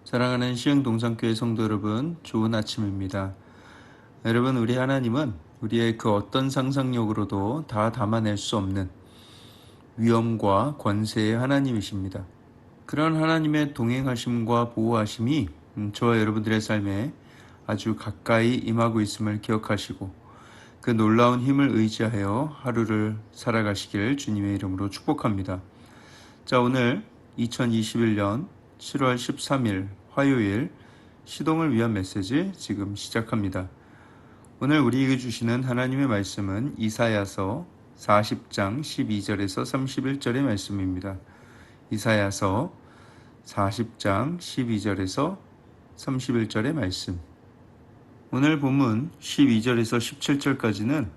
사랑하는 시흥동산교회 성도 여러분, 좋은 아침입니다. 여러분, 우리 하나님은 우리의 그 어떤 상상력으로도 다 담아낼 수 없는 위엄과 권세의 하나님이십니다. 그런 하나님의 동행하심과 보호하심이 저와 여러분들의 삶에 아주 가까이 임하고 있음을 기억하시고 그 놀라운 힘을 의지하여 하루를 살아가시길 주님의 이름으로 축복합니다. 자, 오늘 2021년 7월 13일 화요일 시동을 위한 메시지 지금 시작합니다. 오늘 우리에게 주시는 하나님의 말씀은 이사야서 40장 12절에서 31절의 말씀입니다. 이사야서 40장 12절에서 31절의 말씀. 오늘 본문 12절에서 17절까지는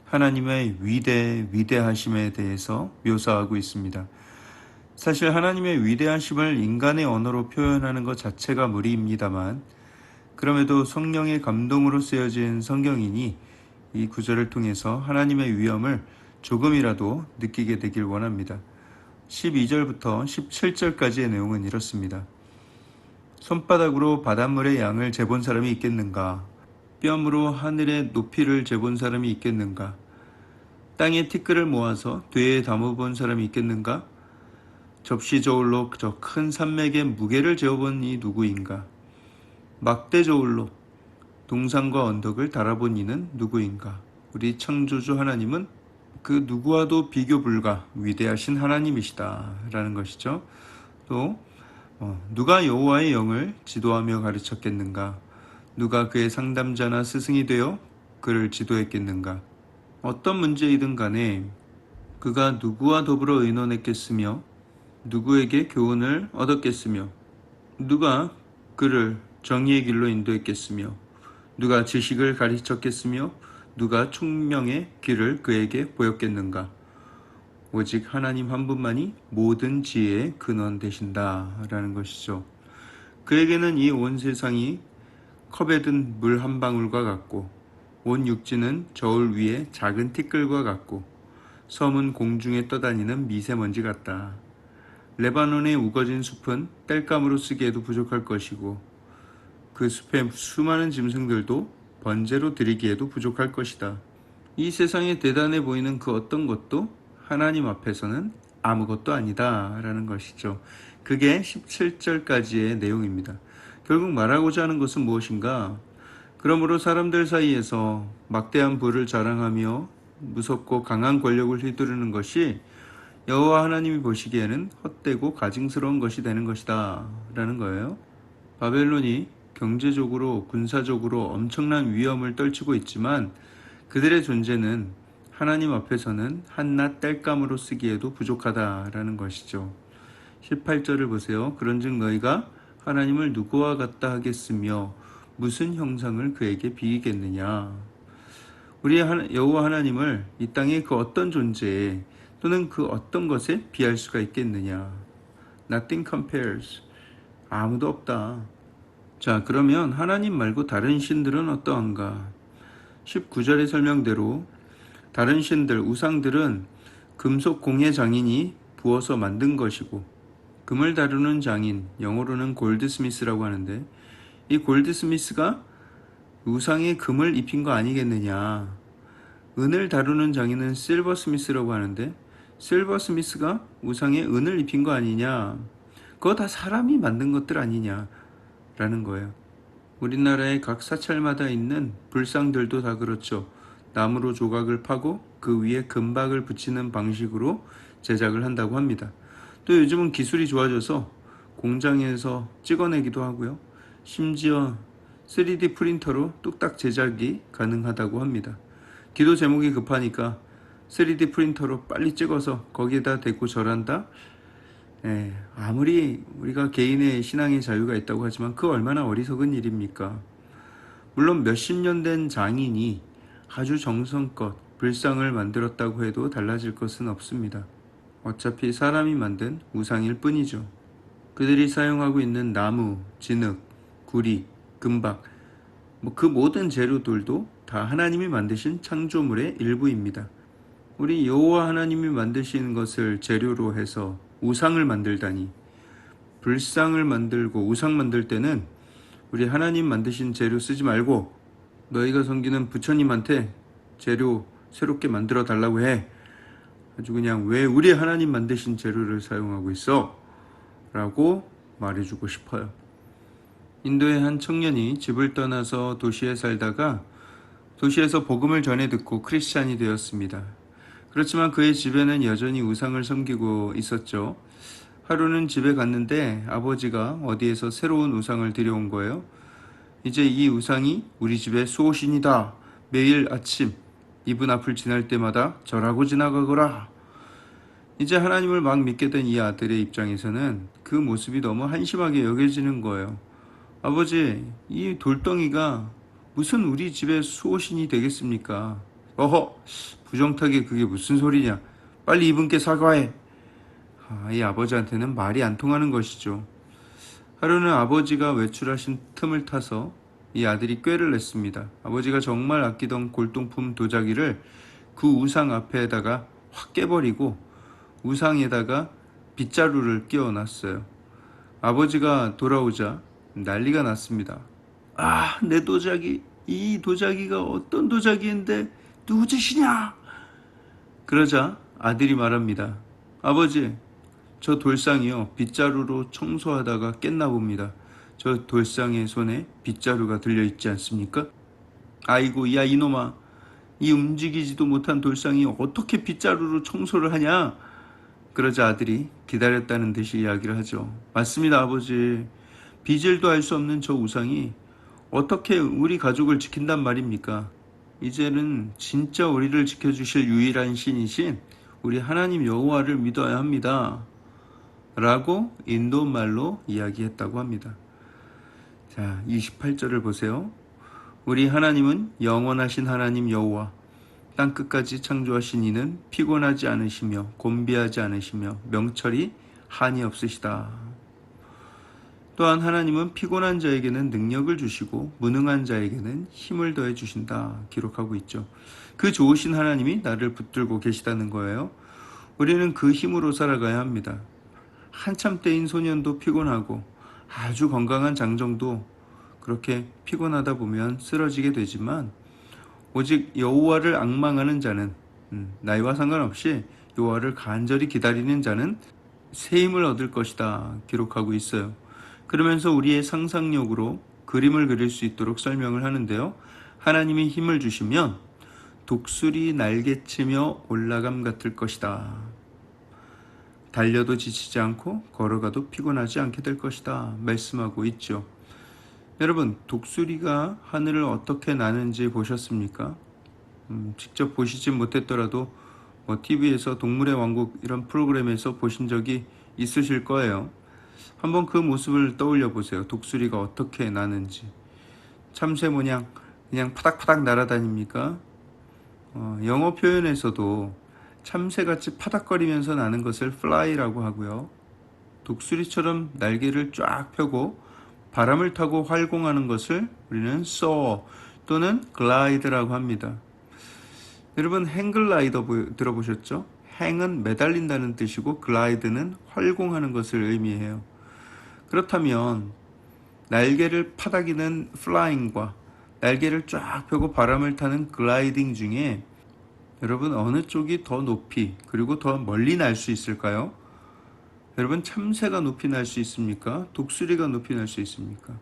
하나님의 위대하심에 대해서 묘사하고 있습니다. 사실 하나님의 위대하심을 인간의 언어로 표현하는 것 자체가 무리입니다만, 그럼에도 성령의 감동으로 쓰여진 성경이니 이 구절을 통해서 하나님의 위엄을 조금이라도 느끼게 되길 원합니다. 12절부터 17절까지의 내용은 이렇습니다. 손바닥으로 바닷물의 양을 재본 사람이 있겠는가? 뼘으로 하늘의 높이를 재본 사람이 있겠는가? 땅의 티끌을 모아서 되에 담아본 사람이 있겠는가? 접시 저울로 저 큰 산맥의 무게를 재어본 이 누구인가? 막대 저울로 동산과 언덕을 달아본 이는 누구인가? 우리 창조주 하나님은 그 누구와도 비교 불가 위대하신 하나님이시다 라는 것이죠. 또 누가 여호와의 영을 지도하며 가르쳤겠는가? 누가 그의 상담자나 스승이 되어 그를 지도했겠는가? 어떤 문제이든 간에 그가 누구와 더불어 의논했겠으며 누구에게 교훈을 얻었겠으며 누가 그를 정의의 길로 인도했겠으며 누가 지식을 가르쳤겠으며 누가 총명의 길을 그에게 보였겠는가? 오직 하나님 한 분만이 모든 지혜의 근원 되신다라는 것이죠. 그에게는 이 온 세상이 컵에 든 물 한 방울과 같고 온 육지는 저울 위에 작은 티끌과 같고 섬은 공중에 떠다니는 미세먼지 같다. 레바논의 우거진 숲은 땔감으로 쓰기에도 부족할 것이고 그 숲의 수많은 짐승들도 번제로 드리기에도 부족할 것이다. 이 세상에 대단해 보이는 그 어떤 것도 하나님 앞에서는 아무것도 아니다 라는 것이죠. 그게 17절까지의 내용입니다. 결국 말하고자 하는 것은 무엇인가? 그러므로 사람들 사이에서 막대한 부를 자랑하며 무섭고 강한 권력을 휘두르는 것이 여호와 하나님이 보시기에는 헛되고 가증스러운 것이 되는 것이다 라는 거예요. 바벨론이 경제적으로 군사적으로 엄청난 위험을 떨치고 있지만 그들의 존재는 하나님 앞에서는 한낱 땔감으로 쓰기에도 부족하다라는 것이죠. 18절을 보세요. 그런즉 너희가 하나님을 누구와 같다 하겠으며 무슨 형상을 그에게 비기겠느냐. 우리 여호와 하나님을 이 땅의 그 어떤 존재에 또는 그 어떤 것에 비할 수가 있겠느냐. Nothing compares. 아무도 없다. 자, 그러면 하나님 말고 다른 신들은 어떠한가? 19절의 설명대로 다른 신들, 우상들은 금속 공예 장인이 부어서 만든 것이고 금을 다루는 장인, 영어로는 골드스미스라고 하는데 이 골드스미스가 우상에 금을 입힌 거 아니겠느냐. 은을 다루는 장인은 실버스미스라고 하는데 실버스미스가 우상에 은을 입힌 거 아니냐. 그거 다 사람이 만든 것들 아니냐 라는 거예요. 우리나라의 각 사찰마다 있는 불상들도 다 그렇죠. 나무로 조각을 파고 그 위에 금박을 붙이는 방식으로 제작을 한다고 합니다. 또 요즘은 기술이 좋아져서 공장에서 찍어내기도 하고요. 심지어 3D 프린터로 뚝딱 제작이 가능하다고 합니다. 기도 제목이 급하니까 3D 프린터로 빨리 찍어서 거기에다 대고 절한다? 아무리 우리가 개인의 신앙의 자유가 있다고 하지만 그 얼마나 어리석은 일입니까? 물론 몇십 년 된 장인이 아주 정성껏 불상을 만들었다고 해도 달라질 것은 없습니다. 어차피 사람이 만든 우상일 뿐이죠. 그들이 사용하고 있는 나무, 진흙, 구리, 금박, 그 모든 재료들도 다 하나님이 만드신 창조물의 일부입니다. 우리 여호와 하나님이 만드신 것을 재료로 해서 우상을 만들다니 불상을 만들고 우상 만들 때는 우리 하나님 만드신 재료 쓰지 말고 너희가 섬기는 부처님한테 재료 새롭게 만들어 달라고 해. 아주 그냥 왜 우리 하나님 만드신 재료를 사용하고 있어? 라고 말해주고 싶어요. 인도의 한 청년이 집을 떠나서 도시에 살다가 도시에서 복음을 전해 듣고 크리스찬이 되었습니다. 그렇지만 그의 집에는 여전히 우상을 섬기고 있었죠. 하루는 집에 갔는데 아버지가 어디에서 새로운 우상을 들여온 거예요. 이제 이 우상이 우리 집의 수호신이다. 매일 아침 이분 앞을 지날 때마다 절하고 지나가거라. 이제 하나님을 막 믿게 된 이 아들의 입장에서는 그 모습이 너무 한심하게 여겨지는 거예요. 아버지, 이 돌덩이가 무슨 우리 집의 수호신이 되겠습니까? 어허, 부정타게 그게 무슨 소리냐. 빨리 이분께 사과해. 이 아버지한테는 말이 안 통하는 것이죠. 하루는 아버지가 외출하신 틈을 타서 이 아들이 꾀를 냈습니다. 아버지가 정말 아끼던 골동품 도자기를 그 우상 앞에다가 확 깨버리고 우상에다가 빗자루를 끼워놨어요. 아버지가 돌아오자 난리가 났습니다. 아, 내 도자기, 이 도자기가 어떤 도자기인데 누구 짓이냐? 그러자 아들이 말합니다. 아버지, 저 돌상이요 빗자루로 청소하다가 깼나 봅니다. 저 돌상의 손에 빗자루가 들려있지 않습니까? 아이고, 야 이놈아, 이 움직이지도 못한 돌상이 어떻게 빗자루로 청소를 하냐? 그러자 아들이 기다렸다는 듯이 이야기를 하죠. 맞습니다, 아버지. 빚을도 알 수 없는 저 우상이 어떻게 우리 가족을 지킨단 말입니까? 이제는 진짜 우리를 지켜주실 유일한 신이신 우리 하나님 여호와를 믿어야 합니다. 라고 인도 말로 이야기했다고 합니다. 자, 28절을 보세요. 우리 하나님은 영원하신 하나님 여호와, 땅끝까지 창조하신 이는 피곤하지 않으시며 곤비하지 않으시며 명철이 한이 없으시다. 또한 하나님은 피곤한 자에게는 능력을 주시고 무능한 자에게는 힘을 더해 주신다 기록하고 있죠. 그 좋으신 하나님이 나를 붙들고 계시다는 거예요. 우리는 그 힘으로 살아가야 합니다. 한참 때인 소년도 피곤하고 아주 건강한 장정도 그렇게 피곤하다 보면 쓰러지게 되지만 오직 여호와를 앙망하는 자는 나이와 상관없이 여호와를 간절히 기다리는 자는 새 힘을 얻을 것이다 기록하고 있어요. 그러면서 우리의 상상력으로 그림을 그릴 수 있도록 설명을 하는데요. 하나님이 힘을 주시면 독수리 날개치며 올라감 같을 것이다. 달려도 지치지 않고 걸어가도 피곤하지 않게 될 것이다 말씀하고 있죠. 여러분, 독수리가 하늘을 어떻게 나는지 보셨습니까? 직접 보시지 못했더라도 TV에서 동물의 왕국 이런 프로그램에서 보신 적이 있으실 거예요. 한번 그 모습을 떠올려 보세요. 독수리가 어떻게 나는지. 참새 모양 그냥 파닥파닥 날아다닙니까? 영어 표현에서도 참새같이 파닥거리면서 나는 것을 fly라고 하고요. 독수리처럼 날개를 쫙 펴고 바람을 타고 활공하는 것을 우리는 soar 또는 glide라고 합니다. 여러분, 행글라이더 들어보셨죠? 행은 매달린다는 뜻이고 글라이드는 활공하는 것을 의미해요. 그렇다면 날개를 파닥이는 플라잉과 날개를 쫙 펴고 바람을 타는 글라이딩 중에 여러분 어느 쪽이 더 높이 그리고 더 멀리 날 수 있을까요? 여러분, 참새가 높이 날 수 있습니까? 독수리가 높이 날 수 있습니까?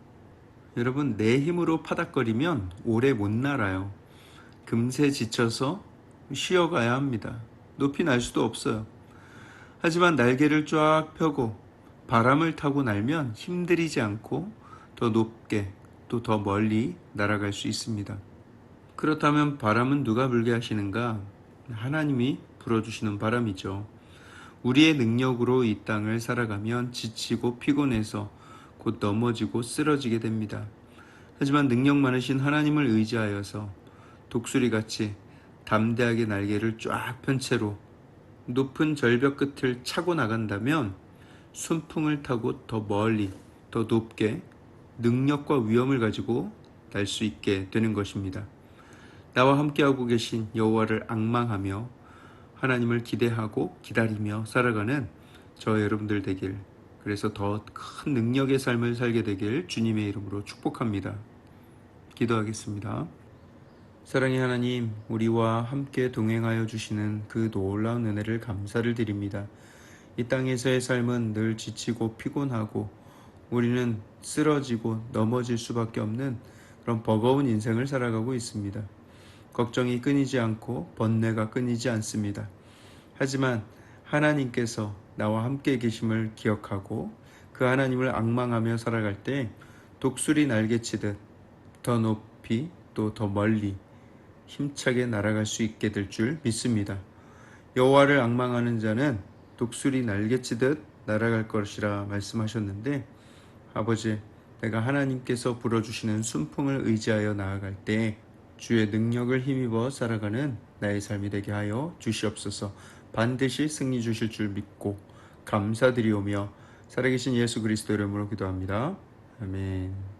여러분, 내 힘으로 파닥거리면 오래 못 날아요. 금세 지쳐서 쉬어가야 합니다. 높이 날 수도 없어요. 하지만 날개를 쫙 펴고 바람을 타고 날면 힘들이지 않고 더 높게 또 더 멀리 날아갈 수 있습니다. 그렇다면 바람은 누가 불게 하시는가? 하나님이 불어주시는 바람이죠. 우리의 능력으로 이 땅을 살아가면 지치고 피곤해서 곧 넘어지고 쓰러지게 됩니다. 하지만 능력 많으신 하나님을 의지하여서 독수리같이 담대하게 날개를 쫙 편 채로 높은 절벽 끝을 차고 나간다면 순풍을 타고 더 멀리, 더 높게 능력과 위엄을 가지고 날 수 있게 되는 것입니다. 나와 함께하고 계신 여호와를 앙망하며 하나님을 기대하고 기다리며 살아가는 저 여러분들 되길 그래서 더 큰 능력의 삶을 살게 되길 주님의 이름으로 축복합니다. 기도하겠습니다. 사랑의 하나님, 우리와 함께 동행하여 주시는 그 놀라운 은혜를 감사를 드립니다. 이 땅에서의 삶은 늘 지치고 피곤하고 우리는 쓰러지고 넘어질 수밖에 없는 그런 버거운 인생을 살아가고 있습니다. 걱정이 끊이지 않고 번뇌가 끊이지 않습니다. 하지만 하나님께서 나와 함께 계심을 기억하고 그 하나님을 앙망하며 살아갈 때 독수리 날개치듯 더 높이 또 더 멀리 힘차게 날아갈 수 있게 될 줄 믿습니다. 여호와를 앙망하는 자는 독수리 날개치듯 날아갈 것이라 말씀하셨는데, 아버지, 내가 하나님께서 불어주시는 순풍을 의지하여 나아갈 때 주의 능력을 힘입어 살아가는 나의 삶이 되게 하여 주시옵소서. 반드시 승리 주실 줄 믿고 감사드리오며 살아계신 예수 그리스도 이름으로 기도합니다. 아멘.